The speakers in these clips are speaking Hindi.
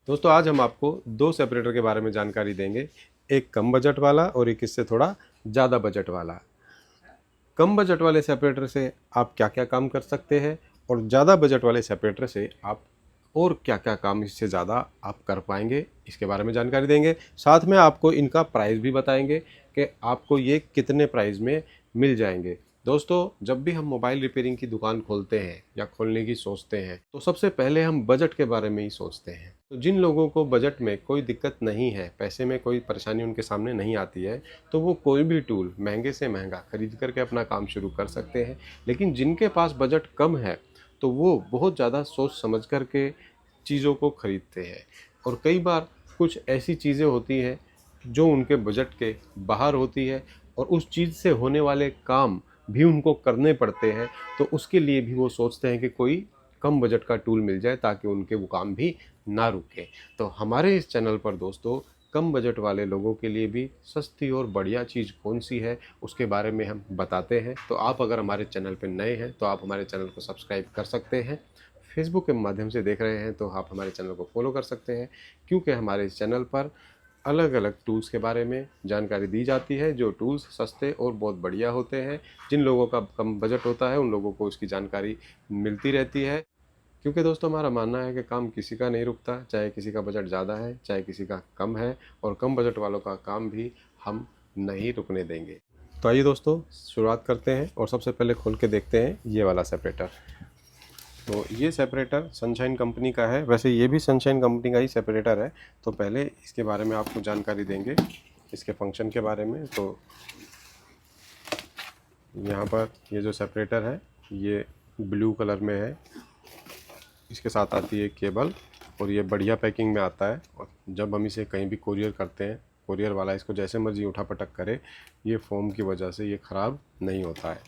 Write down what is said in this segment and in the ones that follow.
दोस्तों आज हम आपको दो सेपरेटर के बारे में जानकारी देंगे, एक कम बजट वाला और एक इससे थोड़ा ज़्यादा बजट वाला। कम बजट वाले सेपरेटर से आप क्या क्या काम कर सकते हैं और ज़्यादा बजट वाले सेपरेटर से आप और क्या क्या काम इससे ज़्यादा आप कर पाएंगे, इसके बारे में जानकारी देंगे। साथ में आपको इनका प्राइस भी बताएंगे कि आपको ये कितने प्राइस में मिल जाएंगे। दोस्तों जब भी हम मोबाइल रिपेयरिंग की दुकान खोलते हैं या खोलने की सोचते हैं तो सबसे पहले हम बजट के बारे में ही सोचते हैं। तो जिन लोगों को बजट में कोई दिक्कत नहीं है, पैसे में कोई परेशानी उनके सामने नहीं आती है, तो वो कोई भी टूल महंगे से महंगा खरीद करके अपना काम शुरू कर सकते हैं। लेकिन जिनके पास बजट कम है तो वो बहुत ज़्यादा सोच समझ करके चीज़ों को खरीदते हैं और कई बार कुछ ऐसी चीज़ें होती हैं जो उनके बजट के बाहर होती है और उस चीज़ से होने वाले काम भी उनको करने पड़ते हैं। तो उसके लिए भी वो सोचते हैं कि कोई कम बजट का टूल मिल जाए ताकि उनके वो काम भी ना रुके। तो हमारे इस चैनल पर दोस्तों कम बजट वाले लोगों के लिए भी सस्ती और बढ़िया चीज़ कौन सी है उसके बारे में हम बताते हैं। तो आप अगर हमारे चैनल पर नए हैं तो आप हमारे चैनल को सब्सक्राइब कर सकते हैं। फेसबुक के माध्यम से देख रहे हैं तो आप हमारे चैनल को फॉलो कर सकते हैं, क्योंकि हमारे इस चैनल पर अलग अलग टूल्स के बारे में जानकारी दी जाती है, जो टूल्स सस्ते और बहुत बढ़िया होते हैं। जिन लोगों का कम बजट होता है उन लोगों को इसकी जानकारी मिलती रहती है, क्योंकि दोस्तों हमारा मानना है कि काम किसी का नहीं रुकता, चाहे किसी का बजट ज़्यादा है चाहे किसी का कम है, और कम बजट वालों का काम भी हम नहीं रुकने देंगे। तो आइए दोस्तों शुरुआत करते हैं और सबसे पहले खोल के देखते हैं ये वाला सेपरेटर। तो ये सेपरेटर सनशाइन कंपनी का है, वैसे ये भी सनशाइन कंपनी का ही सेपरेटर है। तो पहले इसके बारे में आपको जानकारी देंगे, इसके फंक्शन के बारे में। तो यहाँ पर ये जो सेपरेटर है ये ब्लू कलर में है, इसके साथ आती है केबल और ये बढ़िया पैकिंग में आता है। और जब हम इसे कहीं भी कोरियर करते हैं, कोरियर वाला इसको जैसे मर्जी उठा पटक करे, ये फोम की वजह से ये ख़राब नहीं होता है।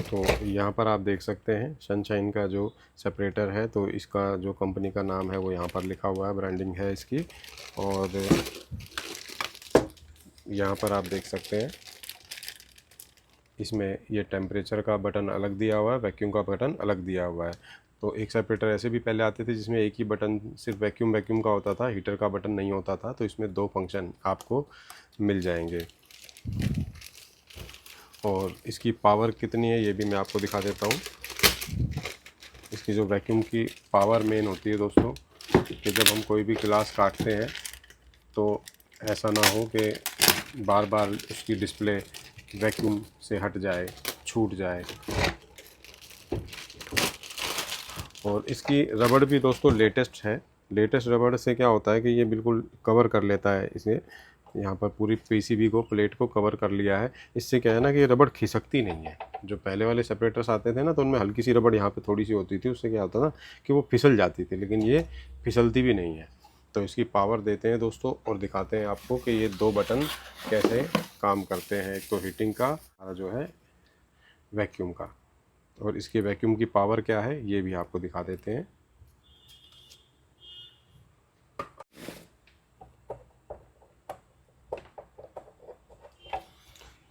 तो यहाँ पर आप देख सकते हैं सनशाइन का जो सेपरेटर है, तो इसका जो कंपनी का नाम है वो यहाँ पर लिखा हुआ है, ब्रांडिंग है इसकी। और यहाँ पर आप देख सकते हैं इसमें ये टेम्परेचर का बटन अलग दिया हुआ है, वैक्यूम का बटन अलग दिया हुआ है। तो एक सेपरेटर ऐसे भी पहले आते थे जिसमें एक ही बटन सिर्फ वैक्यूम का होता था, हीटर का बटन नहीं होता था। तो इसमें दो फंक्शन आपको मिल जाएंगे। और इसकी पावर कितनी है ये भी मैं आपको दिखा देता हूँ। इसकी जो वैक्यूम की पावर मेन होती है दोस्तों, कि जब हम कोई भी गिलास काटते हैं तो ऐसा ना हो कि बार बार उसकी डिस्प्ले वैक्यूम से हट जाए, छूट जाए। और इसकी रबड़ भी दोस्तों लेटेस्ट है। लेटेस्ट रबड़ से क्या होता है कि ये बिल्कुल कवर कर लेता है, इसे यहाँ पर पूरी पीसीबी को, प्लेट को कवर कर लिया है। इससे क्या है ना कि ये रबड़ खिसकती नहीं है। जो पहले वाले सेपरेटर्स आते थे ना तो उनमें हल्की सी रबड़ यहाँ पे थोड़ी सी होती थी, उससे क्या होता था कि वो फिसल जाती थी, लेकिन ये फिसलती भी नहीं है। तो इसकी पावर देते हैं दोस्तों और दिखाते हैं आपको कि ये दो बटन कैसे काम करते हैं। एक तो हीटिंग का जो है वैक्यूम का, और इसके वैक्यूम की पावर क्या है ये भी आपको दिखा देते हैं।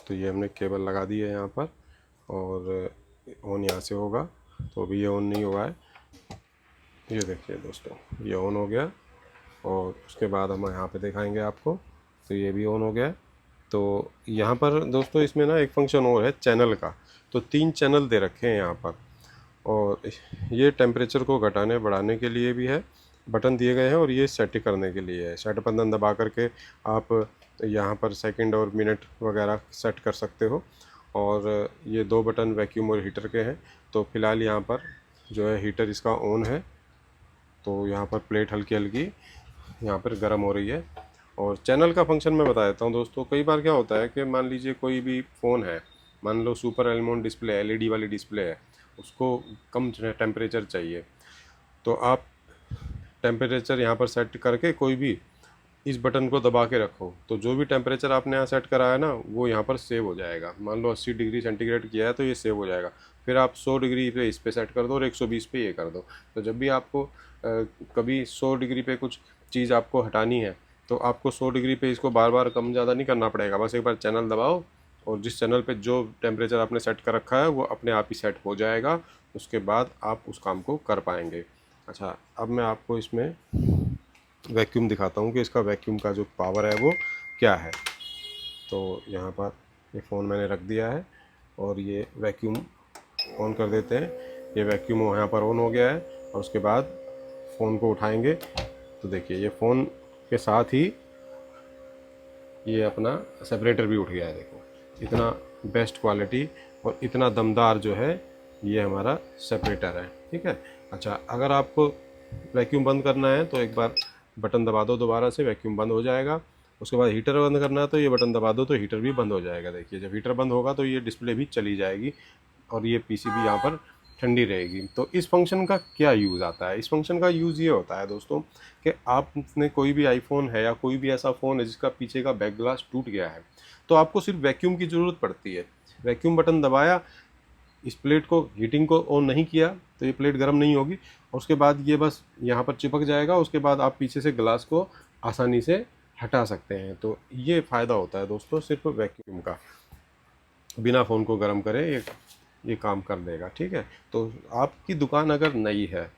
तो ये हमने केबल लगा दी है यहाँ पर, और ऑन यहाँ से होगा। तो अभी ये ऑन नहीं हुआ है, ये देखिए दोस्तों ये ऑन हो गया। और उसके बाद हम यहाँ पे दिखाएंगे आपको, तो ये भी ऑन हो गया है। तो यहाँ पर दोस्तों इसमें ना एक फंक्शन और है चैनल का। तो 3 चैनल दे रखे हैं यहाँ पर, और ये टेम्परेचर को घटाने बढ़ाने के लिए भी है, बटन दिए गए हैं। और ये सेट करने के लिए है, सेट बटन दबा करके आप यहाँ पर सेकंड और मिनट वगैरह सेट कर सकते हो। और ये दो बटन वैक्यूम और हीटर के हैं। तो फ़िलहाल यहाँ पर जो है हीटर इसका ऑन है, तो यहाँ पर प्लेट हल्की हल्की यहाँ पर गर्म हो रही है। और चैनल का फंक्शन मैं बता देता हूँ दोस्तों। कई बार क्या होता है कि मान लीजिए कोई भी फ़ोन है, मान लो सुपर एलमोन डिस्प्ले, एलईडी वाली डिस्प्ले है, उसको कम टेम्परेचर चाहिए। तो आप टेम्परेचर यहाँ पर सेट करके कोई भी इस बटन को दबा के रखो, तो जो भी टेम्परेचर आपने यहाँ सेट करा है ना वो यहाँ पर सेव हो जाएगा। मान लो 80 डिग्री सेंटीग्रेड किया है तो ये सेव हो जाएगा। फिर आप 100 डिग्री पे इस पे सेट कर दो और 120 पे ये कर दो। तो जब भी आपको कभी 100 डिग्री पे कुछ चीज़ आपको हटानी है तो आपको 100 डिग्री पे इसको बार बार कम ज़्यादा नहीं करना पड़ेगा। बस एक बार चैनल दबाओ और जिस चैनल पे जो टेम्परेचर आपने सेट कर रखा है वो अपने आप ही सेट हो जाएगा। उसके बाद आप उस काम को कर पाएंगे। अच्छा, अब मैं आपको इसमें वैक्यूम दिखाता हूँ कि इसका वैक्यूम का जो पावर है वो क्या है। तो यहाँ पर ये फ़ोन मैंने रख दिया है और ये वैक्यूम ऑन कर देते हैं। ये वैक्यूम यहाँ पर ऑन हो गया है और उसके बाद फ़ोन को उठाएंगे तो देखिए ये फ़ोन के साथ ही ये अपना सेपरेटर भी उठ गया है। देखो इतना बेस्ट क्वालिटी और इतना दमदार जो है ये हमारा सेपरेटर है। ठीक है। अच्छा, अगर आपको वैक्यूम बंद करना है तो एक बार बटन दबा दो, दोबारा से वैक्यूम बंद हो जाएगा। उसके बाद हीटर बंद करना है तो ये बटन दबा दो तो हीटर भी बंद हो जाएगा। देखिए जब हीटर बंद होगा तो ये डिस्प्ले भी चली जाएगी और ये पीसीबी यहाँ पर ठंडी रहेगी। तो इस फंक्शन का क्या यूज़ आता है? इस फंक्शन का यूज़ ये होता है दोस्तों कि आपने कोई भी आईफोन है या कोई भी ऐसा फ़ोन है जिसका पीछे का बैक ग्लास टूट गया है, तो आपको सिर्फ वैक्यूम की ज़रूरत पड़ती है। वैक्यूम बटन दबाया, इस प्लेट को हीटिंग को ऑन नहीं किया तो ये प्लेट गर्म नहीं होगी और उसके बाद ये बस यहाँ पर चिपक जाएगा। उसके बाद आप पीछे से ग्लास को आसानी से हटा सकते हैं। तो ये फ़ायदा होता है दोस्तों सिर्फ वैक्यूम का, बिना फ़ोन को गर्म करे ये काम कर देगा। ठीक है। तो आपकी दुकान अगर नई है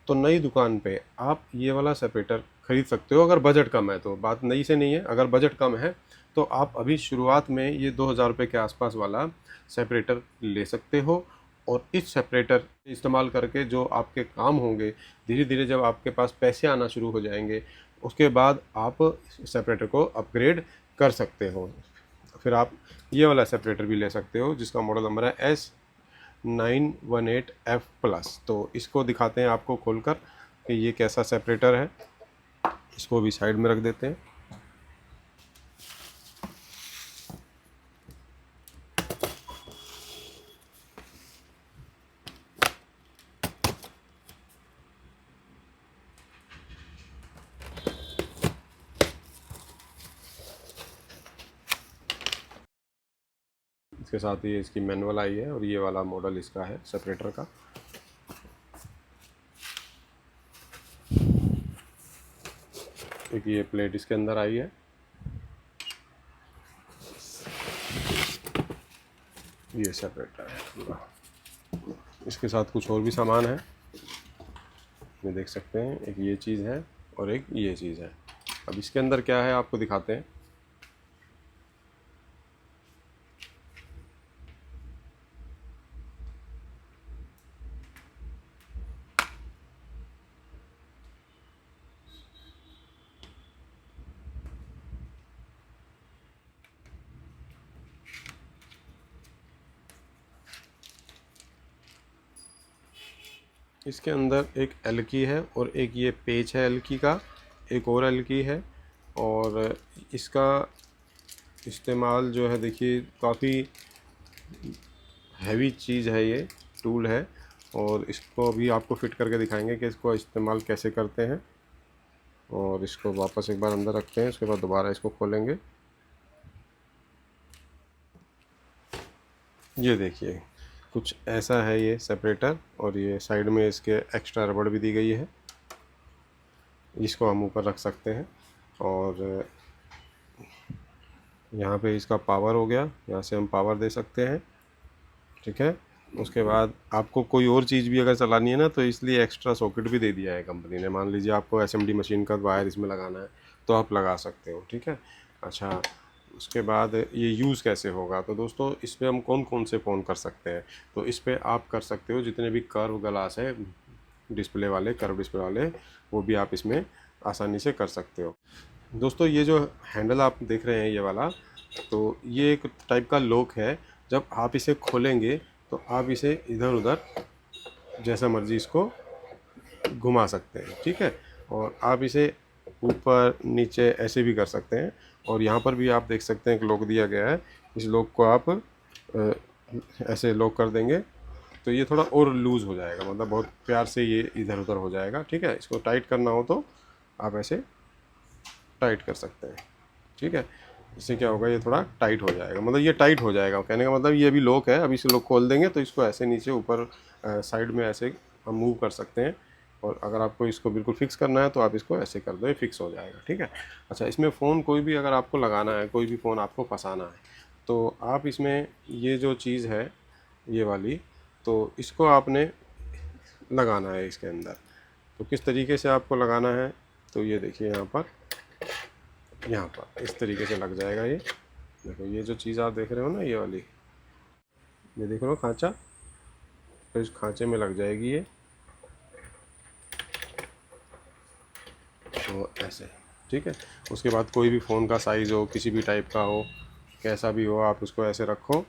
तो नई दुकान पे आप ये वाला सेपरेटर ख़रीद सकते हो। अगर बजट कम है तो, बात नई से नहीं है, अगर बजट कम है तो आप अभी शुरुआत में ये 2000 रुपये के आसपास वाला सेपरेटर ले सकते हो। और इस सेपरेटर इस्तेमाल करके जो आपके काम होंगे, धीरे धीरे जब आपके पास पैसे आना शुरू हो जाएंगे उसके बाद आप सेपरेटर को अपग्रेड कर सकते हो। फिर आप ये वाला सेपरेटर भी ले सकते हो जिसका मॉडल नंबर है S918F+। तो इसको दिखाते हैं आपको खोलकर कि ये कैसा सेपरेटर है। इसको भी साइड में रख देते हैं। इसके साथ ही इसकी मैनुअल आई है और ये वाला मॉडल इसका है सेपरेटर का। एक ये प्लेट इसके अंदर आई है, ये सेपरेटर है पूरा। इसके साथ कुछ और भी सामान है, ये देख सकते हैं। एक ये चीज़ है और एक ये चीज़ है। अब इसके अंदर क्या है आपको दिखाते हैं। इसके अंदर एक एल की है और एक ये पेच है एल की का, एक और एल की है। और इसका इस्तेमाल जो है देखिए काफ़ी हैवी चीज़ है, ये टूल है। और इसको भी आपको फिट करके दिखाएंगे कि इसको इस्तेमाल कैसे करते हैं। और इसको वापस एक बार अंदर रखते हैं, उसके बाद दोबारा इसको खोलेंगे। ये देखिए कुछ ऐसा है ये सेपरेटर और ये साइड में इसके एक्स्ट्रा रबड़ भी दी गई है, इसको हम ऊपर रख सकते हैं। और यहाँ पे इसका पावर हो गया, यहाँ से हम पावर दे सकते हैं। ठीक है। उसके बाद आपको कोई और चीज़ भी अगर चलानी है ना तो इसलिए एक्स्ट्रा सॉकेट भी दे दिया है कंपनी ने। मान लीजिए आपको एसएमडी मशीन का वायर इसमें लगाना है तो आप लगा सकते हो। ठीक है। अच्छा, उसके बाद ये यूज़ कैसे होगा, तो दोस्तों इस पर हम कौन कौन से फ़ोन कर सकते हैं। तो इस पर आप कर सकते हो जितने भी कर्व ग्लास है डिस्प्ले वाले, कर्व डिस्प्ले वाले, वो भी आप इसमें आसानी से कर सकते हो। दोस्तों ये जो हैंडल आप देख रहे हैं ये वाला, तो ये एक टाइप का लॉक है। जब आप इसे खोलेंगे तो आप इसे इधर उधर जैसा मर्जी इसको घुमा सकते हैं। ठीक है। और आप इसे ऊपर नीचे ऐसे भी कर सकते हैं। और यहाँ पर भी आप देख सकते हैं एक लॉक दिया गया है, इस लॉक को आप ऐसे लॉक कर देंगे तो ये थोड़ा और लूज़ हो जाएगा, मतलब बहुत प्यार से ये इधर उधर हो जाएगा। ठीक है। इसको टाइट करना हो तो आप ऐसे टाइट कर सकते हैं। ठीक है। इससे क्या होगा, ये थोड़ा टाइट हो जाएगा, मतलब ये टाइट हो जाएगा। कहने का मतलब ये अभी लॉक है, अभी इसे लॉक खोल देंगे तो इसको ऐसे नीचे ऊपर साइड में ऐसे हम मूव कर सकते हैं। और अगर आपको इसको बिल्कुल फिक्स करना है तो आप इसको ऐसे कर दो, ये फिक्स हो जाएगा। ठीक है। अच्छा, इसमें फ़ोन कोई भी अगर आपको लगाना है, कोई भी फ़ोन आपको फंसाना है तो आप इसमें ये जो चीज़ है ये वाली, तो इसको आपने लगाना है इसके अंदर। तो किस तरीके से आपको लगाना है, तो ये देखिए यहाँ पर इस तरीके से लग जाएगा। ये देखो, ये जो चीज़ आप देख रहे हो ना, ये वाली, ये देख रहे हो खांचा, तो इस खांचे में लग जाएगी ये, तो ऐसे, ठीक है। उसके बाद कोई भी फ़ोन का साइज़ हो, किसी भी टाइप का हो, कैसा भी हो, आप उसको ऐसे रखो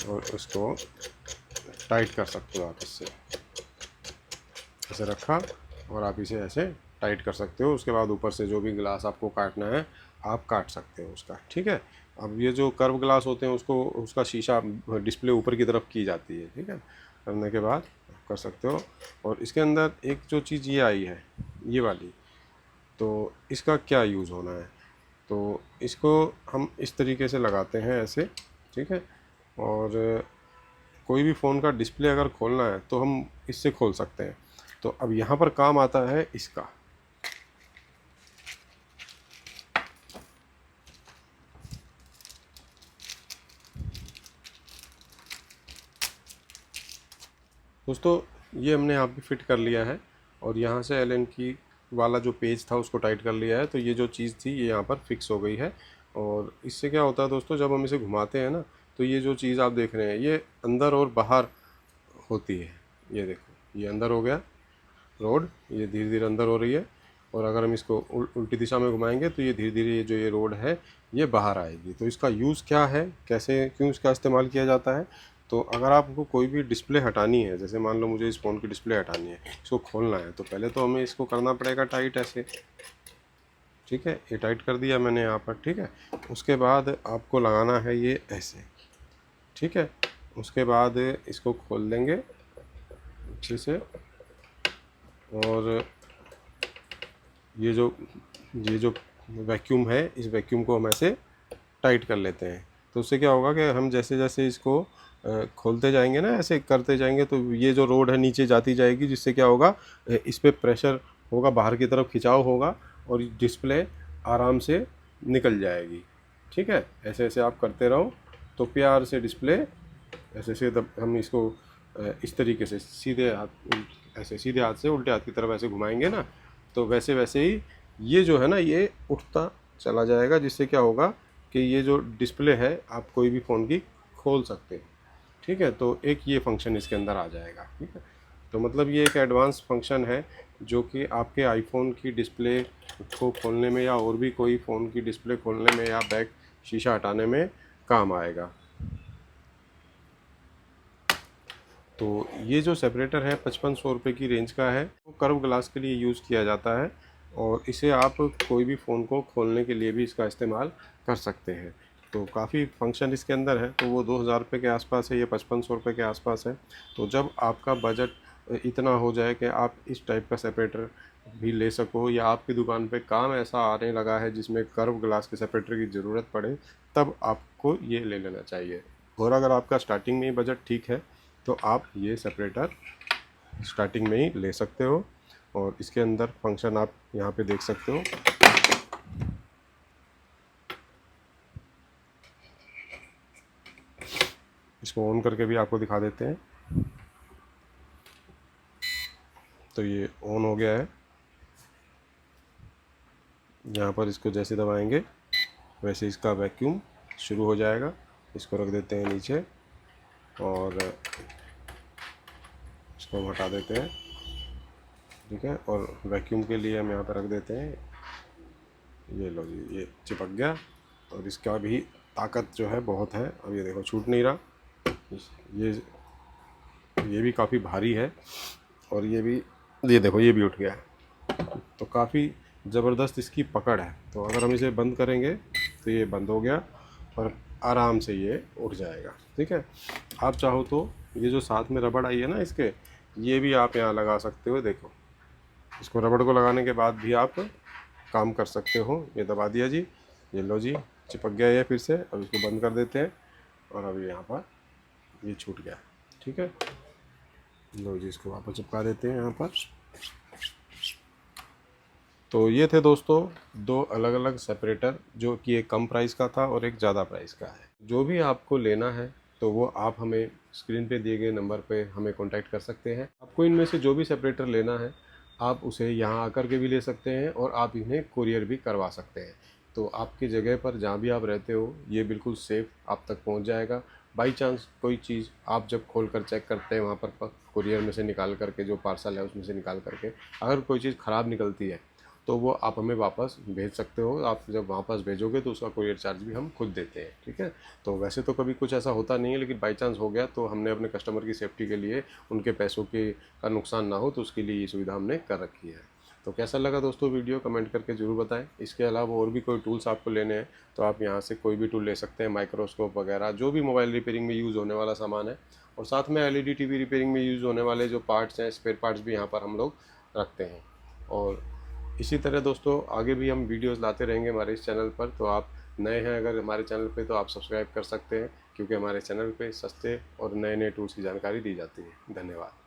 और उसको टाइट कर सकते हो। आप इससे ऐसे रखा और आप इसे ऐसे टाइट कर सकते हो। उसके बाद ऊपर से जो भी ग्लास आपको काटना है आप काट सकते हो उसका, ठीक है। अब ये जो कर्व ग्लास होते हैं उसको, उसका शीशा डिस्प्ले ऊपर की तरफ की जाती है, ठीक है। करने के बाद कर सकते हो। और इसके अंदर एक जो चीज़ ये आई है ये वाली, तो इसका क्या यूज़ होना है, तो इसको हम इस तरीके से लगाते हैं ऐसे, ठीक है। और कोई भी फ़ोन का डिस्प्ले अगर खोलना है तो हम इससे खोल सकते हैं। तो अब यहाँ पर काम आता है इसका। दोस्तों, ये हमने यहाँ पे फिट कर लिया है और यहाँ से एलन की वाला जो पेज था उसको टाइट कर लिया है। तो ये जो चीज़ थी ये यहाँ पर फिक्स हो गई है। और इससे क्या होता है दोस्तों, जब हम इसे घुमाते हैं ना, तो ये जो चीज़ आप देख रहे हैं ये अंदर और बाहर होती है। ये देखो, ये अंदर हो गया रोड, ये धीरे धीरे अंदर हो रही है। और अगर हम इसको उल्टी दिशा में घुमाएंगे तो ये धीरे धीरे ये जो ये रोड है ये बाहर आएगी। तो इसका यूज़ क्या है, कैसे, क्यों इसका इस्तेमाल किया जाता है, तो अगर आपको कोई भी डिस्प्ले हटानी है, जैसे मान लो मुझे इस फ़ोन की डिस्प्ले हटानी है, इसको खोलना है, तो पहले तो हमें इसको करना पड़ेगा टाइट ऐसे, ठीक है। ये टाइट कर दिया मैंने यहाँ पर, ठीक है। उसके बाद आपको लगाना है ये ऐसे, ठीक है। उसके बाद इसको खोल देंगे अच्छे से। और ये जो वैक्यूम है, इस वैक्यूम को हम ऐसे टाइट कर लेते हैं। तो उससे क्या होगा कि हम जैसे जैसे इसको खोलते जाएंगे ना, ऐसे करते जाएंगे, तो ये जो रोड है नीचे जाती जाएगी, जिससे क्या होगा, इस पर प्रेशर होगा, बाहर की तरफ खिंचाव होगा और डिस्प्ले आराम से निकल जाएगी, ठीक है। ऐसे ऐसे आप करते रहो तो प्यार से डिस्प्ले ऐसे से हम इसको इस तरीके से सीधे हाथ, ऐसे सीधे हाथ से उल्टे हाथ की तरफ ऐसे घुमाएंगे ना, तो वैसे वैसे ही ये जो है ना ये उठता चला जाएगा, जिससे क्या होगा कि ये जो डिस्प्ले है आप कोई भी फ़ोन की खोल सकते हैं, ठीक है। तो एक ये फंक्शन इसके अंदर आ जाएगा, ठीक है। तो मतलब ये एक एडवांस फंक्शन है जो कि आपके आईफोन की डिस्प्ले को खोलने में या और भी कोई फ़ोन की डिस्प्ले खोलने में या बैक शीशा हटाने में काम आएगा। तो ये जो सेपरेटर है 5500 रुपये की रेंज का है, वो कर्व ग्लास के लिए यूज़ किया जाता है और इसे आप कोई भी फ़ोन को खोलने के लिए भी इसका इस्तेमाल कर सकते हैं। तो काफ़ी फंक्शन इसके अंदर है। तो वो 2000 रुपये के आसपास है, ये 5500 रुपये के आसपास है। तो जब आपका बजट इतना हो जाए कि आप इस टाइप का सेपरेटर भी ले सको, या आपकी दुकान पे काम ऐसा आने लगा है जिसमें कर्व ग्लास के सेपरेटर की ज़रूरत पड़े, तब आपको ये ले लेना चाहिए। और अगर आपका स्टार्टिंग में ही बजट ठीक है तो आप ये सेपरेटर स्टार्टिंग में ही ले सकते हो। और इसके अंदर फंक्शन आप यहाँ पे देख सकते हो। इसको ऑन करके भी आपको दिखा देते हैं। तो ये ऑन हो गया है। यहाँ पर इसको जैसे दबाएंगे वैसे इसका वैक्यूम शुरू हो जाएगा। इसको रख देते हैं नीचे और इसको हम हटा देते हैं, ठीक है। और वैक्यूम के लिए हम यहाँ पर रख देते हैं, ये लो जी, ये चिपक गया। और इसका भी ताकत जो है बहुत है। अब ये देखो छूट नहीं रहा। ये भी काफ़ी भारी है और ये देखो ये भी उठ गया। तो काफ़ी ज़बरदस्त इसकी पकड़ है। तो अगर हम इसे बंद करेंगे तो ये बंद हो गया और आराम से ये उठ जाएगा, ठीक है। आप चाहो तो ये जो साथ में रबड़ आई है ना इसके, ये भी आप यहाँ लगा सकते हो। देखो, इसको रबड़ को लगाने के बाद भी आप काम कर सकते हो। ये दबा दिया जी, ये लो जी, चिपक गया ये फिर से। अब इसको बंद कर देते हैं और अब यहाँ पर ये छूट गया, ठीक है। लो जी, इसको वापस चिपका देते हैं यहाँ पर। तो ये थे दोस्तों दो अलग अलग सेपरेटर, जो कि एक कम प्राइस का था और एक ज़्यादा प्राइस का है। जो भी आपको लेना है तो वो आप हमें स्क्रीन पे दिए गए नंबर पे हमें कांटेक्ट कर सकते हैं। आपको इनमें से जो भी सेपरेटर लेना है आप उसे यहाँ आकर के भी ले सकते हैं और आप इन्हें कुरियर भी करवा सकते हैं। तो आपकी जगह पर जहाँ भी आप रहते हो ये बिल्कुल सेफ़ आप तक पहुँच जाएगा। बाई चांस कोई चीज़ आप जब खोल कर चेक करते हैं वहाँ पर कुरियर में से निकाल करके, जो पार्सल है उसमें से निकाल करके अगर कोई चीज़ ख़राब निकलती है तो वो आप हमें वापस भेज सकते हो। आप जब वापस भेजोगे तो उसका कुरियर चार्ज भी हम खुद देते हैं, ठीक है। तो वैसे तो कभी कुछ ऐसा होता नहीं है, लेकिन बाई चांस हो गया तो हमने अपने कस्टमर की सेफ्टी के लिए, उनके पैसों के का नुकसान ना हो, तो उसके लिए ये सुविधा हमने कर रखी है। तो कैसा लगा दोस्तों वीडियो, कमेंट करके ज़रूर बताएं। इसके अलावा और भी कोई टूल्स आपको लेने हैं तो आप यहाँ से कोई भी टूल ले सकते हैं, माइक्रोस्कोप वगैरह, जो भी मोबाइल रिपेयरिंग में यूज़ होने वाला सामान है। और साथ में LED TV रिपेयरिंग में यूज़ होने वाले जो पार्ट्स हैं, स्पेयर पार्ट्स भी यहाँ पर हम लोग रखते हैं। और इसी तरह दोस्तों आगे भी हम वीडियोस लाते रहेंगे हमारे इस चैनल पर। तो आप नए हैं अगर हमारे चैनल पे तो आप सब्सक्राइब कर सकते हैं, क्योंकि हमारे चैनल पे सस्ते और नए नए टूल्स की जानकारी दी जाती है। धन्यवाद।